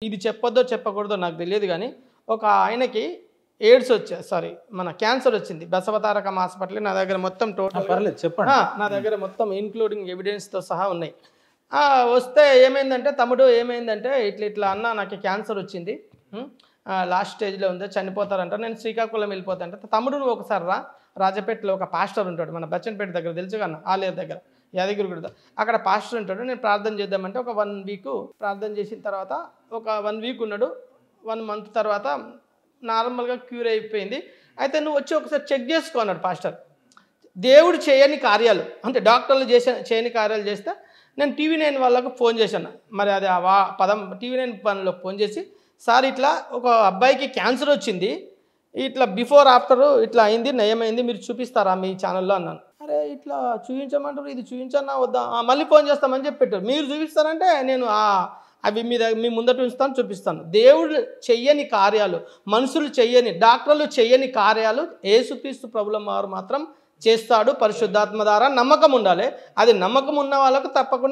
ఇది చెప్పొద్దో చెప్పకూడదో నాకు తెలియదు కానీ ఒక ఆయనకి ఎయిడ్స్ మన క్యాన్సర్ వచ్చింది. బసవతారకం హాస్పిటల్ నా దగ్గర మొత్తం టోటల్ పర్లేదు చెప్పండి. నా దగ్గర మొత్తం ఇంక్లూడింగ్ ఎవిడెన్స్తో సహా ఉన్నాయి. వస్తే ఏమైందంటే తమ్ముడు ఏమైందంటే ఇట్లా అన్న నాకు క్యాన్సర్ వచ్చింది, లాస్ట్ స్టేజ్లో ఉంది, చనిపోతారంట, నేను శ్రీకాకుళం వెళ్ళిపోతానంటే తమ్ముడు నువ్వు ఒకసారి రా, రాజపేటలో ఒక పాస్టర్ ఉంటాడు, మన బచ్చన్పేట దగ్గర తెలుసు కన్నా, ఆలయ దగ్గర యాదగిరిగుడి అక్కడ పాస్టర్ ఉంటాడు, నేను ప్రార్థన చేద్దామంటే ఒక 1 వీక్ ప్రార్థన చేసిన తర్వాత ఒక 1 వీక్ ఉన్నాడు. 1 మంత్ తర్వాత నార్మల్గా క్యూర్ అయిపోయింది. అయితే నువ్వు వచ్చి ఒకసారి చెక్ చేసుకో అన్నాడు పాస్టర్. దేవుడు చేయని కార్యాలు అంటే డాక్టర్లు చేయని కార్యాలు చేస్తే నేను TV9 వాళ్ళకు ఫోన్ చేశాను. మరి అది పదం TV9 పనిలోకి ఫోన్ చేసి, సార్ ఇట్లా ఒక అబ్బాయికి క్యాన్సర్ వచ్చింది, ఇట్లా బిఫోర్ ఆఫ్టర్ ఇట్లా అయింది, నయమైంది, మీరు చూపిస్తారా మీ ఛానల్లో అన్నాను. అరే ఇట్లా చూపించమంటారు, ఇది చూపించన్నా వద్దా, మళ్ళీ ఫోన్ చేస్తామని చెప్పి పెట్టారు. మీరు చూపిస్తారంటే నేను అవి మీ ముందట ఉంచుతాను, చూపిస్తాను. దేవుడు చెయ్యని కార్యాలు, మనుషులు చెయ్యని, డాక్టర్లు చెయ్యని కార్యాలు యేసుక్రీస్తు ప్రభుల వారు మాత్రం చేస్తాడు. పరిశుద్ధాత్మ ద్వారా నమ్మకం ఉండాలి. అది నమ్మకం ఉన్న వాళ్ళకు తప్పకుండా